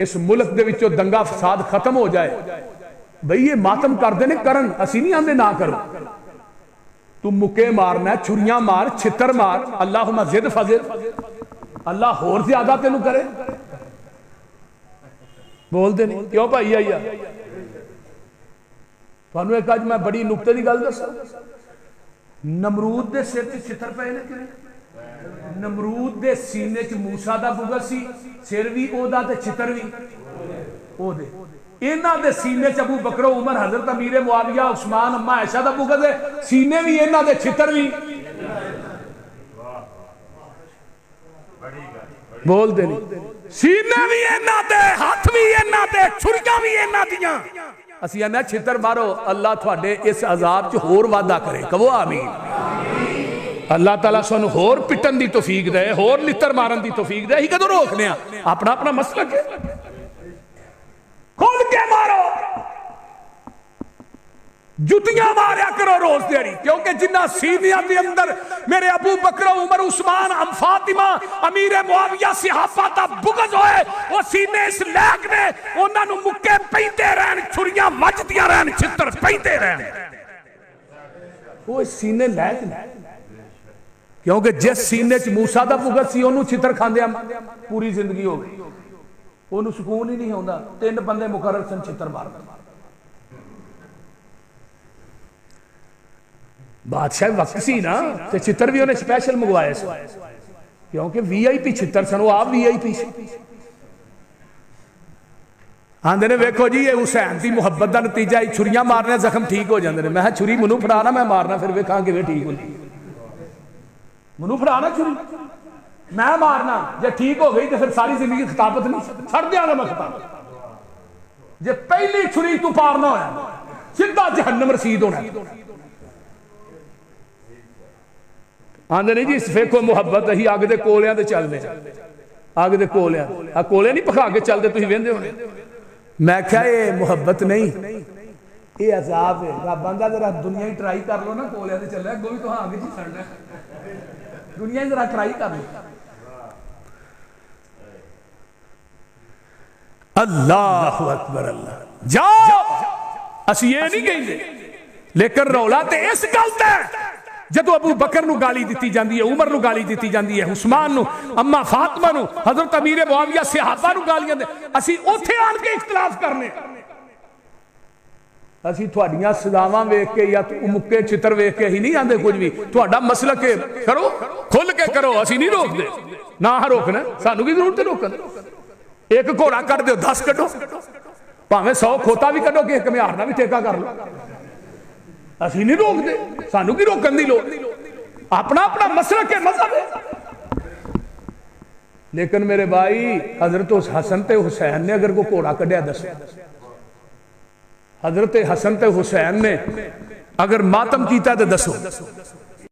इस मुल्क दे विचों दंगा फसाद खत्म हो जाए। बई ये मातम करते ने करन, असी नहीं आंदे ना करो। तू मुक्के मारना, छुरियां मार, छितर मार, अल्लाहुम्मा ज़िद फज़िल, अल्लाह होर ज्यादा तेनू करे। बोलते नहीं क्यों भाई आई आ तुहानू एक अज मैं बड़ी नुक्ते की गल दसां। नमरूद के सिर से छितर पे ने कि नमरूद के सीने च मूसा का बुगत सी, सिर भी ओदा ते छितर भी ओदे। इन्हां दे सीने च अबू बकर उमर हजरत अमीर मुआविया उस्मान अम्मा आयशा का बुगत है, सीने भी इन्हां दे छितर भी। बोलते नहीं सीने भी इन्हां दे, हाथ भी इन्हां दे, छुरियां भी इन्हां दियां। असीं आने छितर मारो, अल्लाह तुहाडे इस अजाब च होर वादा करे। कहो आमीन। अल्लाह ताला सानू होर पिटन की तौफीक दे, होर लितर मारन की तौफीक दे। असीं कदों रोकने आ? अपना अपना मसलक है, खुल के मारो, जुतियां मारिया करो रोज दिहाड़ी। क्योंकि जिन्ना सीनिया के अंदर मेरे अबू बकर उमर उस्मान फातिमा अमीर मुआविया सहाबा दा बुगज होए, वो सीने इस लैक ने उन्हां नू मुक्के पैंदे रहन, छुरियां वजदियां रहन, छितर पैंदे रहन। वो सीने लैक ने, क्योंकि जिस सीने च मूसा का भुगत सी उन्होंने छितर खांदे पूरी जिंदगी हो गई, उन्होंने सुकून ही नहीं आता। तीन बंदे मुकर्रर सन छितर मार। बादशाह वक्त सी ना, तो छितर भी उन्हें स्पैशल मंगवाए सन, क्योंकि VIP छितर सन, वो आप VIP आंदे ने वेखो जी ये हुसैन की मुहब्बत का नतीजा, छुरियां मारने जख्म ठीक हो जाते हैं। मैं छुरी मैनू फड़ा ना, मैं मारना, फिर वेखा कि ठीक होगी। मैनू फड़ाना छुरी, मैं मारना, जे ठीक हो गई तो फिर सारी जिंदगी खिताबत नहीं छड़ दिया मैं खिताबत। जे पहली छुरी तू पारना होया सीधा जहन्नम रसीद होना। आंदे नहीं जी वेखो मुहब्बत अही अग दे कोलियां ते चलदे, अग दे कोलियां आ कोले नहीं भखा के चलते, तुसीं वेंदे होने। मैं क्या ये मुहब्बत नहीं, ये अजाब है। रब आंदा जरा दुनिया ही ट्राई कर लो ना, कोलियां ते चले अगों भी तुहां अग च सड़ना, दुनिया जरा ट्राई कर लो। अल्लाह अकबर, अल्लाह जाओ। असी ये नहीं कहते, लेकिन रौला तो इस गल ते जदों अबू बकर नू गाली दी जाती है, उमर नू गाली दी जाती है, उस्मान नू, अम्मा फातिमा नू, हजरत अमीर मुआविया सहाबा नू गालियां दे, असी उत्थे आन के इख्तलाफ करने। असी तुहाडियां सजावां वेख के या मुक्के चित्र वेख के ही नहीं आंदे कुछ भी। तुहाडा मसलक है, करो खुल के करो, असी नहीं रोकते, ना रोकना, सानू की जरूरत है रोकन। एक घोड़ा कट दो 10 कटो, भावें 100 खोता भी कटो कि एक म्यार भी ठेका कर लो, असी नहीं रोकते, सानू की रोकन की लोड़। अपना अपना मसलक है, मजहब है। लेकिन मेरे भाई हजरत हसन ते हुसैन ने अगर कोई घोड़ा कढ़िया दसो, हजरत हसन ते हुसैन ने अगर मातम किया तो दसो,